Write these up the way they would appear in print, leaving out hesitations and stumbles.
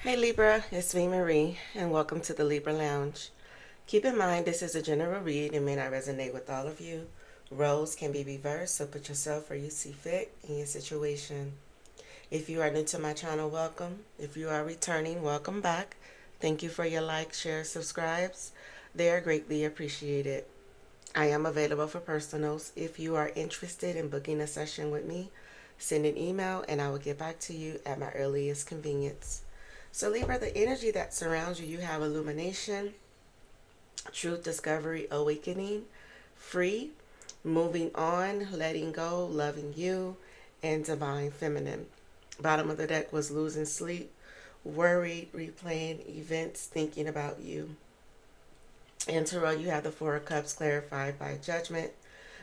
Hey Libra, it's me Marie, and welcome to the Libra Lounge. Keep in mind this is a general read and may not resonate with all of you. Roles can be reversed, so put yourself where you see fit in your situation. If you are new to my channel, welcome. If you are returning, welcome back. Thank you for your likes, shares, subscribes. They are greatly appreciated. I am available for personals. If you are interested in booking a session with me, send an email and I will get back to you at my earliest convenience. So Libra, the energy that surrounds you, you have illumination, truth, discovery, awakening, free, moving on, letting go, loving you, and divine feminine. Bottom of the deck was losing sleep, worried, replaying events, thinking about you. In Tarot, you have the Four of Cups clarified by Judgment,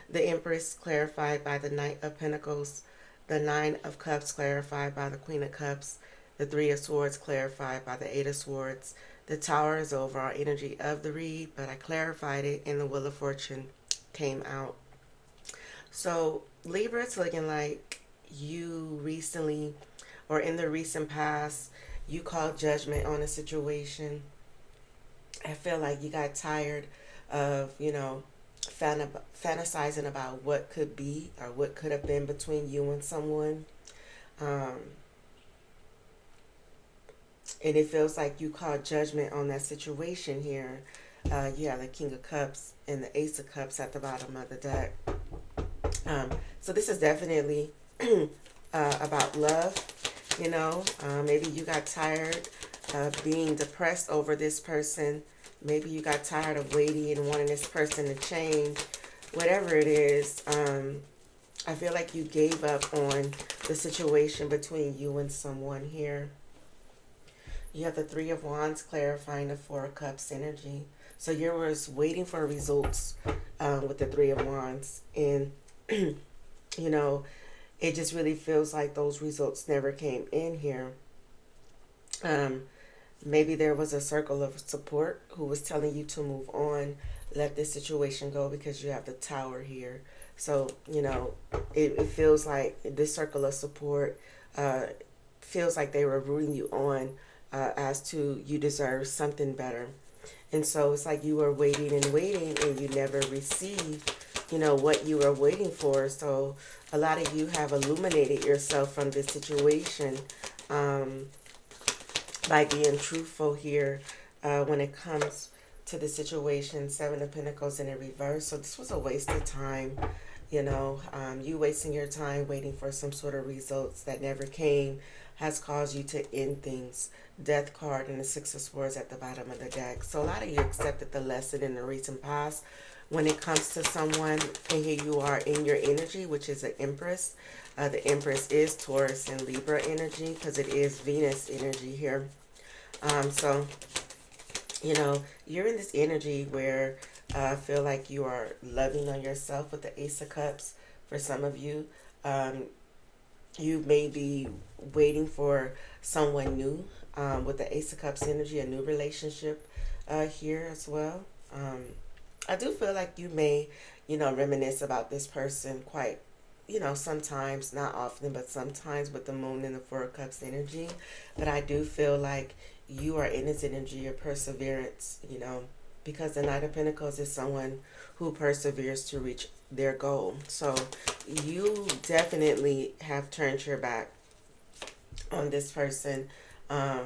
the Empress clarified by the Knight of Pentacles, the Nine of Cups clarified by the Queen of Cups, the Three of Swords clarified by the Eight of Swords. The Tower is the overall energy of the read, but I clarified it and the Wheel of Fortune came out. So Libra, it's looking like you recently, or in the recent past, you called judgment on a situation. I feel like you got tired of, fantasizing about what could be or what could have been between you and someone. Um, and it feels like you called judgment on that situation here. You have the King of Cups and the Ace of Cups at the bottom of the deck. So this is definitely about love. Maybe you got tired of being depressed over this person. Maybe you got tired of waiting and wanting this person to change. Whatever it is, I feel like you gave up on the situation between you and someone here. You have the Three of Wands clarifying the Four of Cups energy. So you was waiting for results with the Three of Wands. And, you know, it just really feels like those results never came in here. Maybe there was a circle of support who was telling you to move on, let this situation go because you have the Tower here. So, it feels like this circle of support feels like they were rooting you on as to you deserve something better. And so it's like you were waiting and you never received, what you were waiting for. So a lot of you have illuminated yourself from this situation by being truthful here when it comes to the situation. Seven of Pentacles in a reverse. So this was a waste of time. You wasting your time waiting for some sort of results that never came has caused you to end things. Death card and the Six of Swords at the bottom of the deck. So a lot of you accepted the lesson in the recent past when it comes to someone. And here you are in your energy, which is an Empress. The Empress is Taurus and Libra energy because it is Venus energy here. So, you're in this energy where I feel like you are loving on yourself with the Ace of Cups. For some of you, you may be waiting for someone new with the Ace of Cups energy, a new relationship here as well. I do feel like you may, reminisce about this person quite, sometimes, not often, but sometimes with the Moon and the Four of Cups energy. But I do feel like you are in this energy of perseverance, because the Knight of Pentacles is someone who perseveres to reach their goal. So you definitely have turned your back on this person. I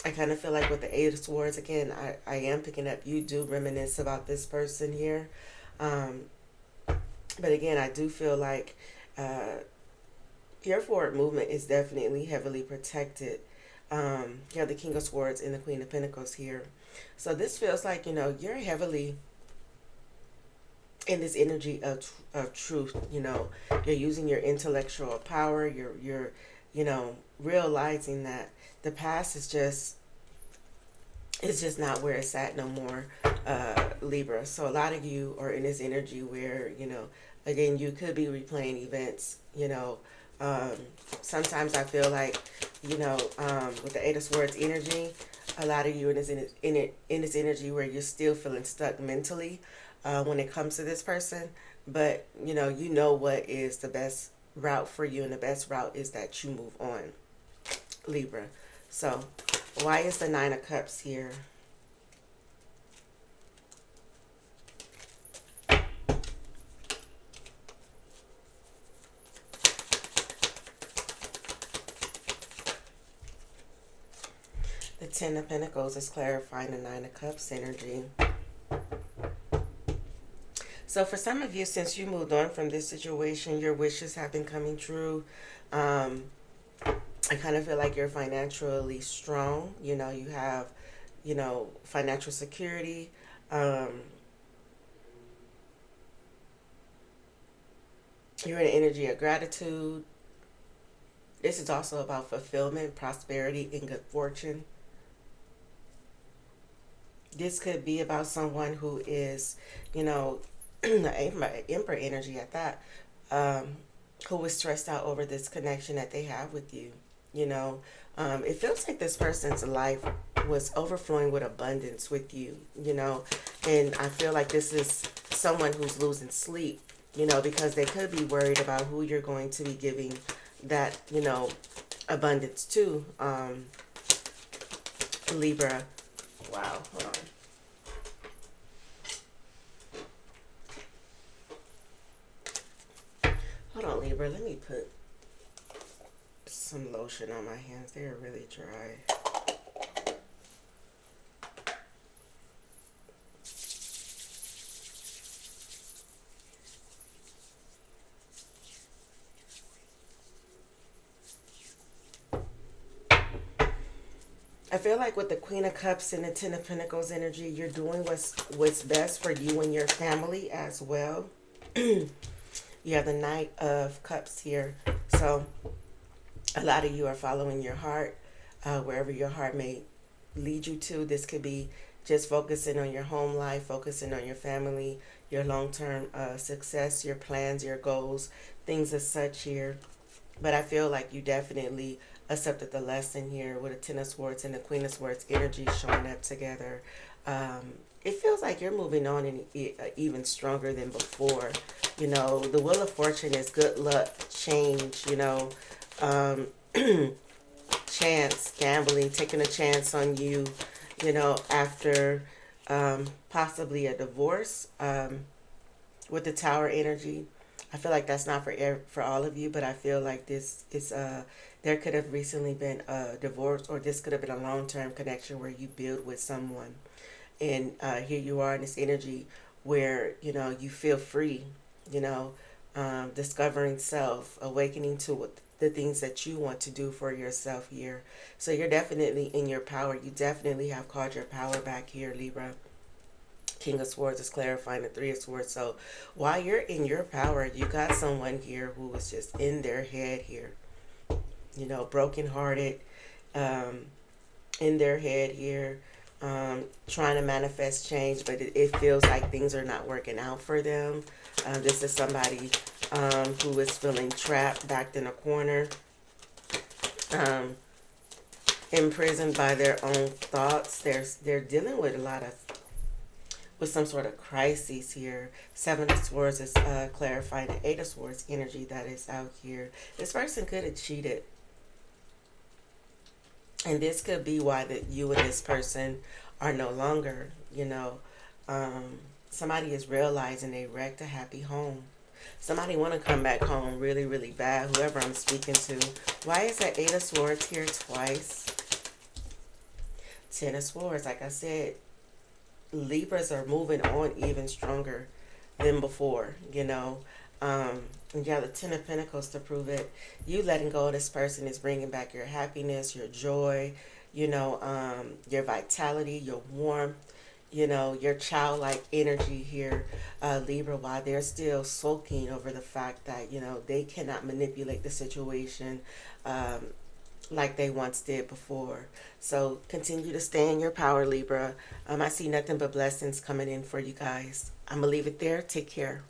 kind of feel like with the Eight of Swords, again, I am picking up, you do reminisce about this person here. But again, I do feel like your forward movement is definitely heavily protected. You have the King of Swords and the Queen of Pentacles here. So this feels like, you're heavily in this energy of truth. You're using your intellectual power. You're realizing that the past is just, it's just not where it's at no more, Libra. So a lot of you are in this energy where, again, you could be replaying events, sometimes I feel like, with the Eight of Swords energy, a lot of you in this energy where you're still feeling stuck mentally when it comes to this person. But, you know what is the best route for you, and the best route is that you move on, Libra. So why is the Nine of Cups here? The Ten of Pentacles is clarifying the Nine of Cups energy. So for some of you, since you moved on from this situation, your wishes have been coming true. I kind of feel like you're financially strong. You know, you have, you know, financial security. You're in an energy of gratitude. This is also about fulfillment, prosperity, and good fortune. This could be about someone who is, you know, the Emperor energy at that, um, who is stressed out over this connection that they have with you. You know, it feels like this person's life was overflowing with abundance with you, you know, and I feel like this is someone who's losing sleep, you know, because they could be worried about who you're going to be giving that, you know, abundance to. Libra. Wow, hold on. Hold on, Libra. Let me put some lotion on my hands. They're really dry. I feel like with the Queen of Cups and the Ten of Pentacles energy, you're doing what's best for you and your family as well. You have the Knight of Cups here. So a lot of you are following your heart, wherever your heart may lead you to. This could be just focusing on your home life, focusing on your family, your long-term success, your plans, your goals, things as such here. But I feel like you definitely accepted the lesson here with a Ten of Swords and the Queen of Swords energy showing up together. It feels like you're moving on and even stronger than before. You know, the Wheel of Fortune is good luck, change, you know, chance, gambling, taking a chance on you, you know, after possibly a divorce with the Tower energy. I feel like that's not for all of you, but I feel like this is there could have recently been a divorce, or this could have been a long-term connection where you build with someone, and here you are in this energy where, you know, you feel free, you know, discovering self, awakening to what the things that you want to do for yourself here. So you're definitely in your power. You definitely have called your power back here, Libra. King of Swords is clarifying the Three of Swords. So while you're in your power, you got someone here who is just in their head here, you know, brokenhearted, in their head here, trying to manifest change, but it feels like things are not working out for them. This is somebody who is feeling trapped, backed in a corner, imprisoned by their own thoughts. They're dealing with a lot of some sort of crises here. Seven of Swords is clarifying the Eight of Swords energy that is out here. This person could have cheated. And this could be why that you and this person are no longer, you know, somebody is realizing they wrecked a happy home. Somebody want to come back home really, really bad, whoever I'm speaking to. Why is that Eight of Swords here twice? Ten of Swords, like I said, Libras are moving on even stronger than before, you know. And you have the Ten of Pentacles to prove it. You letting go of this person is bringing back your happiness, your joy, you know, your vitality, your warmth, you know, your childlike energy here, Libra, while they're still sulking over the fact that, you know, they cannot manipulate the situation like they once did before. So continue to stay in your power, Libra. I see nothing but blessings coming in for you guys. I'm going to leave it there. Take care.